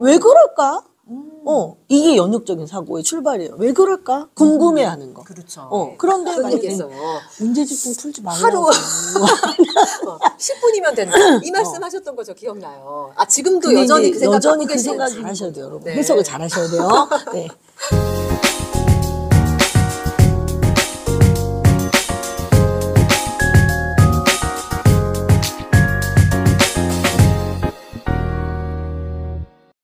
왜 그럴까? 이게 연육적인 사고의 출발이에요. 왜 그럴까? 궁금해하는 거. 그렇죠. 그런데 만약에 문제집 좀 풀지 말라고. 하루 10분이면 된다. 이 말씀 하셨던 거 저 기억나요. 아, 지금도 여전히 그 생각 여전히 갖고 그 생각 계시는지. 잘 하셔야 돼요, 여러분. 네. 해석을 잘 하셔야 돼요. 네.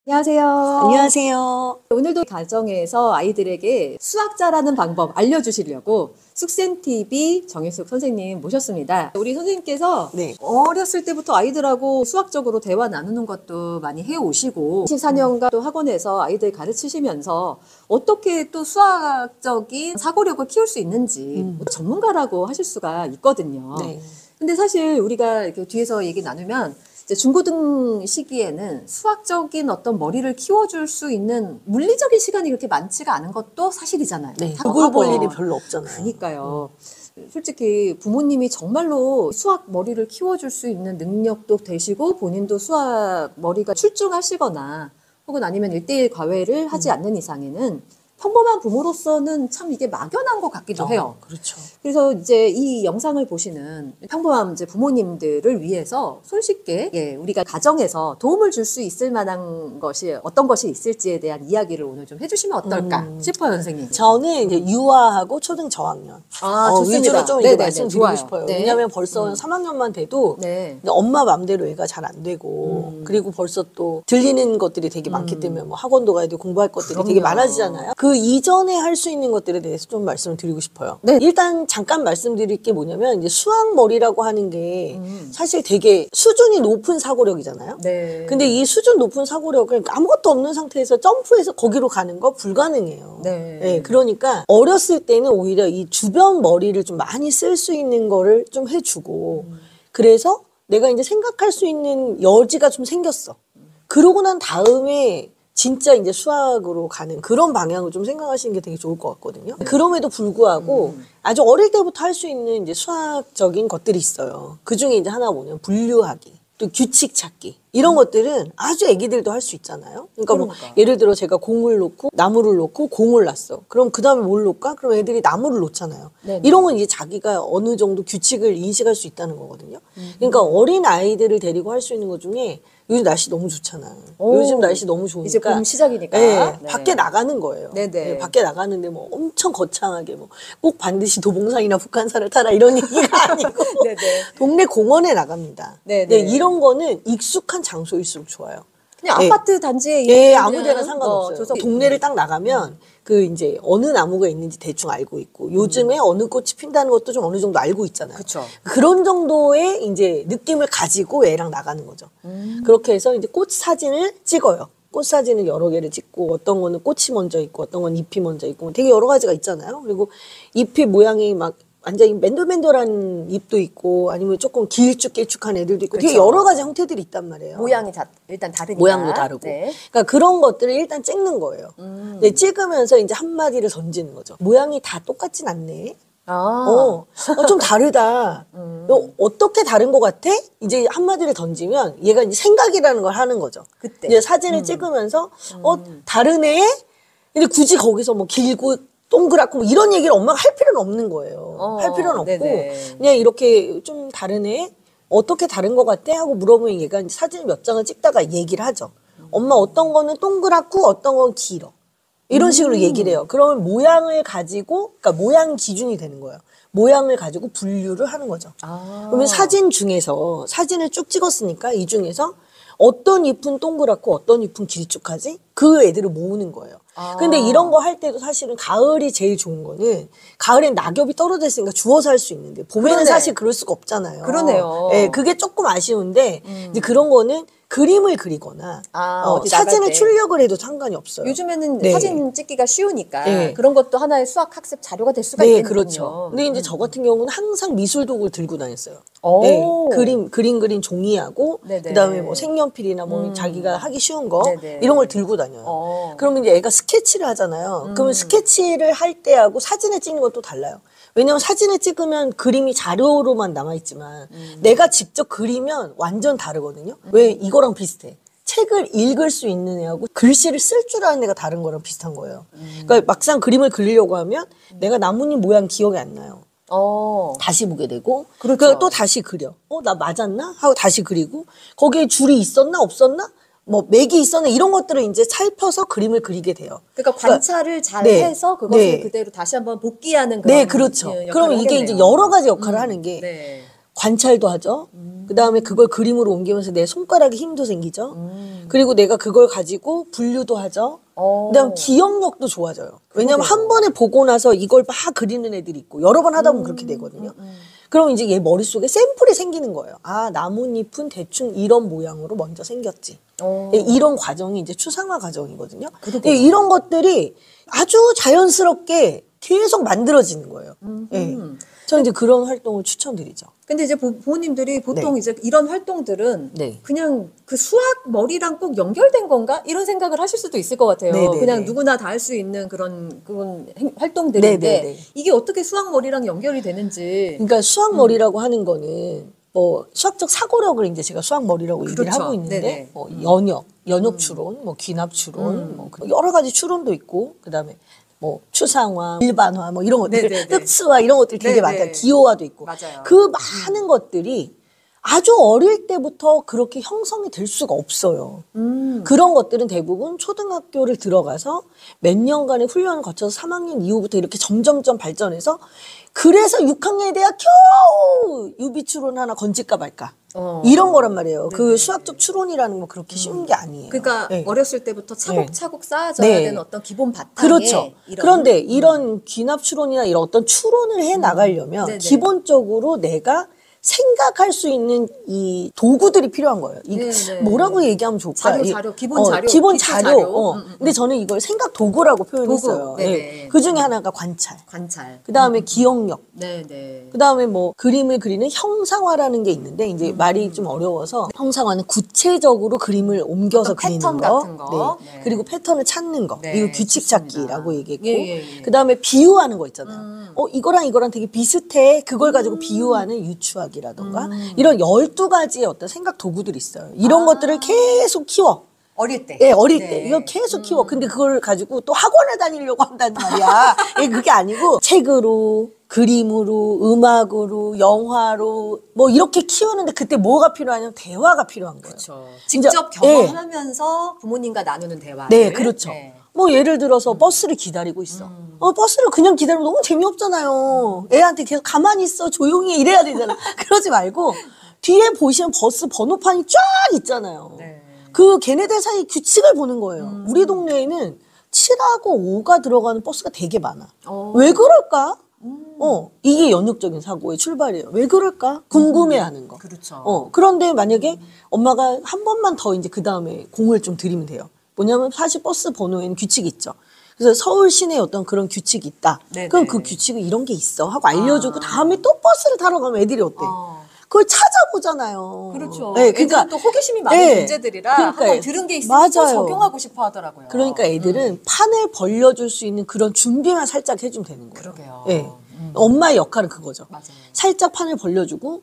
안녕하세요. 안녕하세요. 오늘도 가정에서 아이들에게 수학 잘하는 방법 알려주시려고 숙센TV 정혜숙 선생님 모셨습니다. 우리 선생님께서 네. 어렸을 때부터 아이들하고 수학적으로 대화 나누는 것도 많이 해오시고 24년간 또 학원에서 아이들 가르치시면서 어떻게 또 수학적인 사고력을 키울 수 있는지 전문가라고 하실 수가 있거든요. 네. 근데 사실 우리가 이렇게 뒤에서 얘기 나누면 이제 중고등 시기에는 수학적인 어떤 머리를 키워줄 수 있는 물리적인 시간이 그렇게 많지가 않은 것도 사실이잖아요. 네. 그걸 볼 일이 별로 없잖아요. 그러니까요. 솔직히 부모님이 정말로 수학 머리를 키워줄 수 있는 능력도 되시고 본인도 수학 머리가 출중하시거나 혹은 아니면 1:1 과외를 하지 않는 이상에는 평범한 부모로서는 참 이게 막연한 것 같기도 해요. 그렇죠. 그래서 이제 이 영상을 보시는 평범한 이제 부모님들을 위해서 손쉽게 우리가 가정에서 도움을 줄 수 있을 만한 것이 어떤 것이 있을지에 대한 이야기를 오늘 좀 해주시면 어떨까 싶어요, 선생님. 저는 이제 유아하고 초등 저학년 좋습니다. 위주로 좀 이제 말씀드리고 좋아요. 싶어요. 네. 왜냐하면 벌써 3학년만 돼도 네. 엄마 맘대로 애가 잘 안 되고 그리고 벌써 또 들리는 것들이 되게 많기 때문에 뭐 학원도 가야 되고 공부할 것들이 되게 그럼요. 많아지잖아요. 그 이전에 할 수 있는 것들에 대해서 좀 말씀을 드리고 싶어요. 네. 일단 잠깐 말씀드릴 게 뭐냐면 이제 수학 머리라고 하는 게 사실 되게 수준이 높은 사고력이잖아요. 네. 근데 이 수준 높은 사고력을 아무것도 없는 상태에서 점프해서 거기로 가는 거 불가능해요. 네. 그러니까 어렸을 때는 오히려 이 주변 머리를 좀 많이 쓸 수 있는 거를 좀 해주고 그래서 내가 이제 생각할 수 있는 여지가 좀 생겼어. 그러고 난 다음에 진짜 이제 수학으로 가는 그런 방향을 좀 생각하시는 게 되게 좋을 것 같거든요. 그럼에도 불구하고 아주 어릴 때부터 할 수 있는 이제 수학적인 것들이 있어요. 그 중에 이제 하나 뭐냐면 분류하기, 또 규칙 찾기. 이런 것들은 아주 애기들도 할 수 있잖아요. 그러니까 뭐 예를 들어 제가 공을 놓고 나무를 놓고 공을 놨어. 그럼 그 다음에 뭘 놓을까? 그럼 애들이 나무를 놓잖아요. 네네. 이런 건 이제 자기가 어느 정도 규칙을 인식할 수 있다는 거거든요. 그러니까 어린 아이들을 데리고 할 수 있는 것 중에 요즘 날씨 너무 좋잖아. 요즘 날씨 너무 좋으니까. 이제 봄 시작이니까. 네, 네. 밖에 나가는 거예요. 네네. 네, 밖에 나가는데 뭐 엄청 거창하게 뭐 꼭 반드시 도봉산이나 북한산을 타라 이런 얘기가 아니고 네네. 동네 공원에 나갑니다. 네네. 네, 이런 거는 익숙한 장소일수록 좋아요. 그냥 네. 아파트 단지에 예, 있는 아무 데나 상관없어요. 동네를 딱 나가면 그 이제 어느 나무가 있는지 대충 알고 있고 요즘에 어느 꽃이 핀다는 것도 좀 어느 정도 알고 있잖아요. 그쵸. 그런 정도의 이제 느낌을 가지고 애랑 나가는 거죠. 그렇게 해서 이제 꽃 사진을 찍어요. 꽃 사진을 여러 개를 찍고 어떤 거는 꽃이 먼저 있고 어떤 건 잎이 먼저 있고 되게 여러 가지가 있잖아요. 그리고 잎의 모양이 막 완전히 맨돌맨돌한 잎도 있고 아니면 조금 길쭉길쭉한 애들도 있고 되게 그쵸. 여러 가지 형태들이 있단 말이에요. 모양이 일단 다르니까. 모양도 다르고. 네. 그러니까 그런 것들을 일단 찍는 거예요. 근데 찍으면서 이제 한마디를 던지는 거죠. 모양이 다 똑같진 않네. 좀 다르다. 너 어떻게 다른 것 같아? 이제 한마디를 던지면 얘가 이제 생각이라는 걸 하는 거죠. 그때. 이제 사진을 찍으면서 다르네? 근데 굳이 거기서 뭐 길고 동그랗고 뭐 이런 얘기를 엄마가 할 필요는 없는 거예요. 할 필요는 없고 네네. 그냥 이렇게 좀 다르네? 어떻게 다른 것 같아? 하고 물어보면 얘가 이제 사진 몇 장을 찍다가 얘기를 하죠. 엄마 어떤 거는 동그랗고 어떤 건 길어. 이런 식으로 얘기를 해요. 그러면 모양을 가지고, 그러니까 모양 기준이 되는 거예요. 모양을 가지고 분류를 하는 거죠. 그러면 사진 중에서, 사진을 쭉 찍었으니까 이 중에서 어떤 잎은 동그랗고 어떤 잎은 길쭉하지? 그 애들을 모으는 거예요. 근데 이런 거 할 때도 사실은 가을이 제일 좋은 거는 가을엔 낙엽이 떨어져 있으니까 주워서 할 수 있는데 봄에는 그러네. 사실 그럴 수가 없잖아요. 그러네요. 네, 그게 조금 아쉬운데 이제 그런 거는 그림을 그리거나 어디 나갈 사진에 때. 출력을 해도 상관이 없어요. 요즘에는 네. 사진 찍기가 쉬우니까 네. 그런 것도 하나의 수학 학습 자료가 될 수가 네, 있겠군요. 그렇죠. 근데 이제 저 같은 경우는 항상 미술 도구를 들고 다녔어요. 오. 네, 그린 종이하고 네네. 그다음에 뭐 색연필이나 뭐 자기가 하기 쉬운 거 네네. 이런 걸 들고 다녀요. 그러면 이제 애가 스케치를 하잖아요. 그러면 스케치를 할 때하고 사진을 찍는 건 또 달라요. 왜냐면 사진을 찍으면 그림이 자료로만 남아있지만 내가 직접 그리면 완전 다르거든요. 왜 이거랑 비슷해. 책을 읽을 수 있는 애하고 글씨를 쓸 줄 아는 애가 다른 거랑 비슷한 거예요. 그러니까 막상 그림을 그리려고 하면 내가 나뭇잎 모양 기억이 안 나요. 다시 보게 되고 그렇죠. 또 다시 그려. 나 맞았나? 하고 다시 그리고 거기에 줄이 있었나 없었나? 뭐 맥이 있었나 이런 것들을 이제 살펴서 그림을 그리게 돼요. 그러니까 관찰을 잘 네. 해서 그것을 네. 그대로 다시 한번 복귀하는 그런 네, 그렇죠. 역할을 그러면 이게 하겠네요. 이제 여러 가지 역할을 하는 게 네. 관찰도 하죠. 그다음에 그걸 그림으로 옮기면서 내 손가락에 힘도 생기죠. 그리고 내가 그걸 가지고 분류도 하죠. 그다음 기억력도 좋아져요. 왜냐하면 한 번에 보고 나서 이걸 막 그리는 애들이 있고 여러 번 하다 보면 그렇게 되거든요. 그럼 이제 얘 머릿속에 샘플이 생기는 거예요. 아, 나뭇잎은 대충 이런 모양으로 먼저 생겼지. 이런 과정이 이제 추상화 과정이거든요. 이런 것들이 아주 자연스럽게 계속 만들어지는 거예요. 네. 저는 이제 그런 활동을 추천드리죠. 근데 이제 부모님들이 보통 네. 이제 이런 활동들은 네. 그냥 그 수학 머리랑 꼭 연결된 건가? 이런 생각을 하실 수도 있을 것 같아요. 네네네. 그냥 누구나 다 할 수 있는 그런 활동들인데 네네네. 이게 어떻게 수학 머리랑 연결이 되는지. 그러니까 수학 머리라고 하는 거는 뭐 수학적 사고력을 이제 제가 수학 머리라고 얘기를 그렇죠. 하고 있는데 네네. 뭐 연역 추론, 뭐 귀납 추론, 뭐 여러 가지 추론도 있고 그다음에 뭐 추상화, 일반화 뭐 이런 것들, 네네네. 특수화 이런 것들이 되게 네네. 많아요. 기호화도 있고. 맞아요. 그 많은 것들이 아주 어릴 때부터 그렇게 형성이 될 수가 없어요. 그런 것들은 대부분 초등학교를 들어가서 몇 년간의 훈련을 거쳐서 3학년 이후부터 이렇게 점점점 발전해서 그래서 6학년에 대학 겨우 유비 추론 하나 건질까 말까. 이런 거란 말이에요. 그 수학적 추론이라는 건 그렇게 쉬운 게 아니에요. 그러니까 네. 어렸을 때부터 차곡차곡 쌓아져야 네. 되는 어떤 기본 바탕에 그렇죠. 이런. 그런데 이런 귀납 추론이나 이런 어떤 추론을 해 나가려면 네네. 기본적으로 내가 생각할 수 있는 이 도구들이 필요한 거예요. 이 네네. 뭐라고 얘기하면 좋을까요? 자료, 기본 자료, 기본 기초 자료. 자료. 근데 저는 이걸 생각 도구라고 표현했어요. 도구. 네네. 네. 그 중에 하나가 관찰. 관찰. 그 다음에 기억력. 네네. 그 다음에 뭐 그림을 그리는 형상화라는 게 있는데 이제 말이 좀 어려워서 형상화는 구체적으로 그림을 옮겨서 어떤 그리는 패턴 거. 같은 거. 네. 네. 그리고 패턴을 찾는 거. 네, 이거 규칙 좋습니다. 찾기라고 얘기했고. 예. 그 다음에 비유하는 거 있잖아요. 이거랑 이거랑 되게 비슷해. 그걸 가지고 비유하는 유추학이라던가 이런 12가지의 어떤 생각 도구들이 있어요. 이런 것들을 계속 키워. 어릴 때. 예, 어릴 네. 때. 이거 계속 키워. 근데 그걸 가지고 또 학원에 다니려고 한단 말이야. 예, 그게 아니고 책으로, 그림으로, 음악으로, 영화로 뭐 이렇게 키우는데 그때 뭐가 필요하냐면 대화가 필요한 거예요. 그렇죠. 진짜, 직접 경험하면서 부모님과 나누는 대화. 네, 그렇죠. 뭐 예를 들어서 버스를 기다리고 있어. 버스를 그냥 기다리면 너무 재미없잖아요. 애한테 계속 가만히 있어, 조용히 해 이래야 되잖아. 그러지 말고 뒤에 보시면 버스 번호판이 쫙 있잖아요. 네. 그 걔네들 사이 규칙을 보는 거예요. 우리 동네에는 7하고 5가 들어가는 버스가 되게 많아. 왜 그럴까? 이게 연역적인 사고의 출발이에요. 왜 그럴까? 궁금해하는 거. 그렇죠. 그런데 만약에 엄마가 한 번만 더 이제 그 다음에 공을 좀 들이면 돼요. 뭐냐면 사실 버스 번호에는 규칙이 있죠. 그래서 서울 시내에 어떤 그런 규칙이 있다. 네네. 그럼 그 규칙은 이런 게 있어 하고 알려주고 다음에 또 버스를 타러 가면 애들이 어때? 그걸 찾아보잖아요. 그렇죠. 네, 애들은 또 호기심이 많은 네. 존재들이라 그러니까 한번 들은 게 있으면 또 맞아요. 적용하고 싶어 하더라고요. 그러니까 애들은 판을 벌려줄 수 있는 그런 준비만 살짝 해주면 되는 거예요. 그러게요. 네. 엄마의 역할은 그거죠. 맞아요. 살짝 판을 벌려주고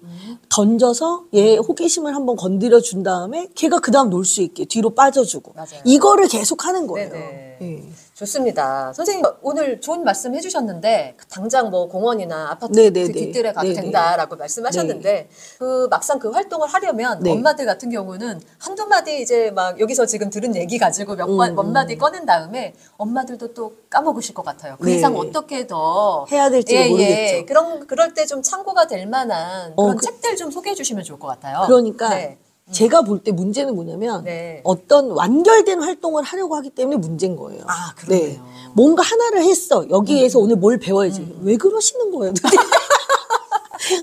던져서 얘 호기심을 한번 건드려 준 다음에 걔가 그 다음 놀 수 있게 뒤로 빠져주고 맞아요. 이거를 계속 하는 거예요. 네네. 네. 좋습니다. 선생님 오늘 좋은 말씀 해주셨는데 당장 뭐 공원이나 아파트 네네네. 뒷뜰에 가도 네네. 된다라고 말씀하셨는데 그 막상 그 활동을 하려면 네. 엄마들 같은 경우는 한두 마디 이제 막 여기서 지금 들은 얘기 가지고 몇 마디 꺼낸 다음에 엄마들도 또 까먹으실 것 같아요. 그 네. 이상 어떻게 더 해야 될지 모르겠죠. 그럴 때 좀 참고가 될 만한 그런 그- 책들 좀 소개해 주시면 좋을 것 같아요. 그러니까 네. 제가 볼 때 문제는 뭐냐면 네. 어떤 완결된 활동을 하려고 하기 때문에 문제인 거예요. 아, 그러네요. 뭔가 하나를 했어. 여기에서 오늘 뭘 배워야지. 왜 그러시는 거예요?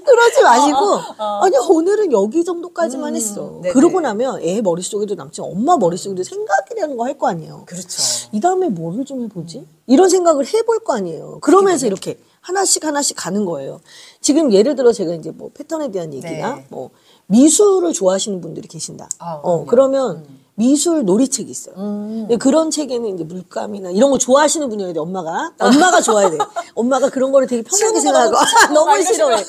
그러지 마시고 아니 오늘은 여기 정도까지만 했어. 네네. 그러고 나면 애 머릿속에도 남지 엄마 머릿속에도 생각이라는 거 할 거 아니에요. 그렇죠. 이 다음에 뭐를 좀 해보지? 이런 생각을 해볼 거 아니에요. 그러면서 이렇게 하나씩 가는 거예요. 지금 예를 들어 제가 이제 뭐 패턴에 대한 얘기나 네. 뭐 미술을 좋아하시는 분들이 계신다. 그럼요. 그러면 미술 놀이책이 있어요. 근데 그런 책에는 이제 물감이나 이런 거 좋아하시는 분이어야 돼, 엄마가 좋아야 돼. 엄마가 그런 거를 되게 편하게 생각하고, 너무 싫어해.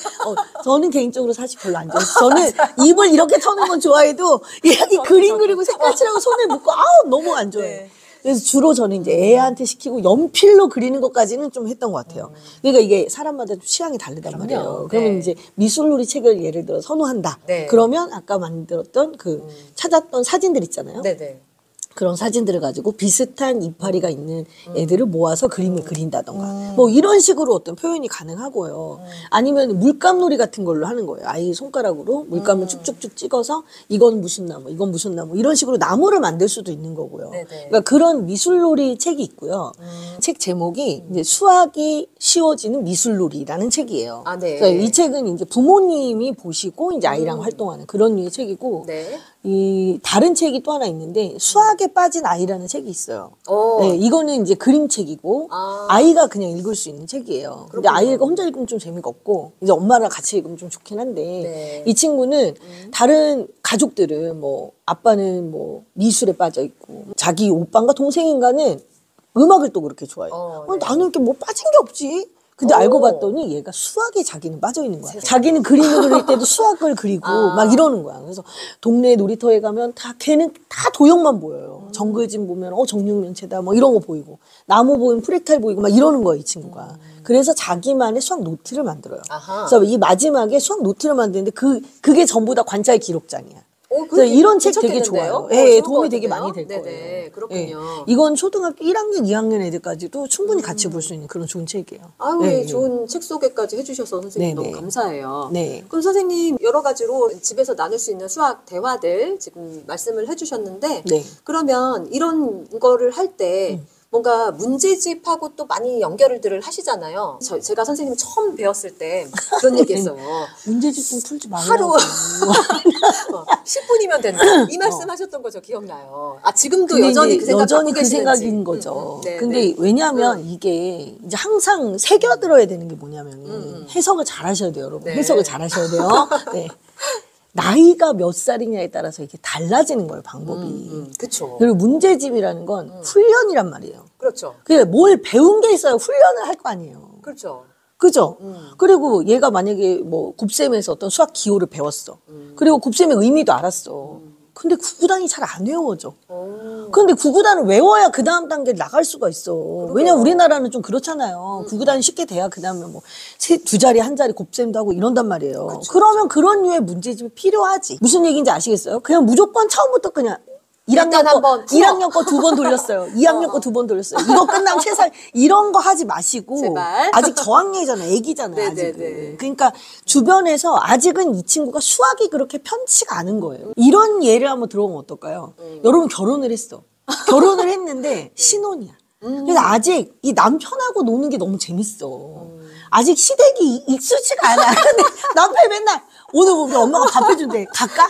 저는 개인적으로 사실 별로 안 좋아해요. 저는 입을 이렇게 터는 건 좋아해도, 이렇게 그림 그리고 색깔칠하고 손에 묻고, 너무 안 좋아해요. 네. 그래서 주로 저는 이제 애한테 시키고 연필로 그리는 것까지는 좀 했던 것 같아요. 그러니까 이게 사람마다 좀 취향이 다르단 말이에요. 그러면 네. 이제 미술놀이 책을 예를 들어 선호한다. 네. 그러면 아까 만들었던 찾았던 사진들 있잖아요. 네네. 그런 사진들을 가지고 비슷한 이파리가 있는 애들을 모아서 그림을 그린다던가 뭐 이런 식으로 어떤 표현이 가능하고요. 아니면 물감놀이 같은 걸로 하는 거예요. 아이 손가락으로 물감을 쭉쭉쭉 찍어서 이건 무슨 나무, 이건 무슨 나무 이런 식으로 나무를 만들 수도 있는 거고요. 네네. 그러니까 그런 미술놀이 책이 있고요. 책 제목이 이제 수학이 쉬워지는 미술놀이라는 책이에요. 아, 네. 그러니까 이 책은 이제 부모님이 보시고 이제 아이랑 활동하는 그런 류의 책이고 네. 이 다른 책이 또 하나 있는데 수학에 빠진 아이라는 책이 있어요. 오. 네, 이거는 이제 그림책이고 아이가 그냥 읽을 수 있는 책이에요. 근데 아이가 혼자 읽으면 좀 재미가 없고 이제 엄마랑 같이 읽으면 좀 좋긴 한데 네. 이 친구는 다른 가족들은 뭐 아빠는 뭐 미술에 빠져 있고 자기 오빠인가 동생인가는 음악을 또 그렇게 좋아해요. 네. 나는 이렇게 뭐 빠진 게 없지. 근데 알고 봤더니 얘가 수학에 자기는 빠져 있는 거야. 자기는 그림을 그릴 때도 수학을 그리고 막 이러는 거야. 그래서 동네 놀이터에 가면 걔는 다 도형만 보여요. 정글짐 보면 정육면체다 뭐 이런 거 보이고 나무 보이면 프레탈 보이고 막 이러는 거야 이 친구가. 그래서 자기만의 수학 노트를 만들어요. 아하. 그래서 이 마지막에 수학 노트를 만드는데 그게 전부 다 관찰 기록장이야. 그거 그래서 이런 책 되게 괜찮겠는데요? 좋아요. 예, 좋을 도움이 것 되게 같은데요? 많이 될 거예요. 네네, 그렇군요. 예. 이건 초등학교 1학년, 2학년 애들까지도 충분히 같이 볼 수 있는 그런 좋은 책이에요. 아유, 예, 좋은 책 소개까지 해주셔서 선생님 네네. 너무 감사해요. 네. 그럼 선생님 여러 가지로 집에서 나눌 수 있는 수학 대화들 지금 말씀을 해주셨는데 네. 그러면 이런 거를 할 때 뭔가 문제집하고 또 많이 연결을 하시잖아요. 제가 선생님 처음 배웠을 때 그런 얘기했어요. 문제집 좀 풀지 말라고. 하루 10분이면 된다. 이 말씀하셨던 거 저 기억나요. 지금도 근데 여전히 이제 그 생각 여전히 갖고 그 계시는지. 생각인 거죠. 네, 근데 네. 왜냐하면 이게 이제 항상 새겨들어야 되는 게 뭐냐면 해석을 잘 하셔야 돼요, 여러분. 네. 해석을 잘 하셔야 돼요. 네. 나이가 몇 살이냐에 따라서 이게 달라지는 거예요, 방법이. 그렇죠. 그리고 문제집이라는 건 훈련이란 말이에요. 그렇죠. 그게 뭘 배운 게 있어야 훈련을 할 거 아니에요. 그렇죠. 그죠? 그리고 얘가 만약에 뭐 곱셈에서 어떤 수학 기호를 배웠어. 그리고 곱셈의 의미도 알았어. 근데 구구단이 잘 안 외워져. 근데 구구단을 외워야 그 다음 단계를 나갈 수가 있어. 왜냐면 우리나라는 좀 그렇잖아요. 구구단이 쉽게 돼야 그 다음에 뭐 두 자리, 한 자리 곱셈도 하고 이런단 말이에요. 그러면 그런 류의 문제집이 필요하지. 무슨 얘기인지 아시겠어요? 그냥 무조건 처음부터 그냥 1학년 거, 1학년 거 2번 돌렸어요. 2학년 거 2번 돌렸어요. 이거 끝나면 최상 이런 거 하지 마시고 제발. 아직 저학년이잖아요. 애기잖아요. 네네네. 아직은. 그러니까 주변에서 아직은 이 친구가 수학이 그렇게 편치가 않은 거예요. 이런 예를 한번 들어보면 어떨까요? 여러분 결혼을 했어. 결혼을 했는데 신혼이야. 그래서 아직 이 남편하고 노는 게 너무 재밌어. 아직 시댁이 익숙치가 않아. 근데 남편이 맨날 오늘 우리 엄마가 밥 해준대. 갈까?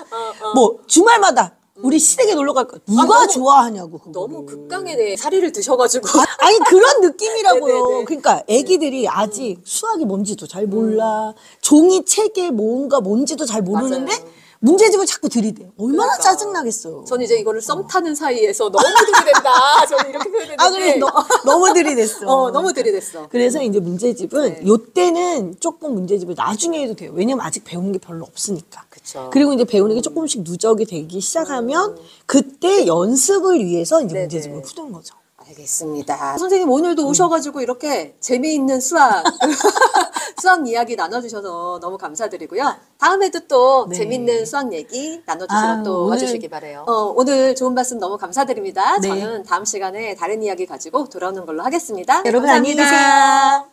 뭐 주말마다 우리 시댁에 놀러 갈까? 누가 너무- 좋아하냐고. 그거를. 너무 극강에 대해 사리를 드셔가지고. 아니 그런 느낌이라고요. 네네네. 그러니까 애기들이 아직 수학이 뭔지도 잘 몰라. 종이책에 뭔지도 잘 모르는데 맞아요. 문제집을 자꾸 들이대. 얼마나 그러니까. 짜증나겠어요. 전 이제 이거를 썸 타는 사이에서 너무 들이댄다. 저는 이렇게 표현했는데. 그래 너무 들이댔어. 너무 들이댔어. 그래서 이제 문제집은 네. 요때는 조금 문제집을 나중에 해도 돼요. 왜냐면 아직 배우는 게 별로 없으니까. 그쵸. 그리고 이제 배우는 게 조금씩 누적이 되기 시작하면 그때 연습을 위해서 이제 네네. 문제집을 푸는 거죠. 알겠습니다. 선생님 오늘도 오셔가지고 이렇게 재미있는 수학 수학 이야기 나눠주셔서 너무 감사드리고요. 다음에도 또 네. 재밌는 수학 얘기 나눠주시러 또 오늘- 와주시기 바래요. 오늘 좋은 말씀 너무 감사드립니다. 네. 저는 다음 시간에 다른 이야기 가지고 돌아오는 걸로 하겠습니다. 여러분 감사합니다. 안녕히 계세요.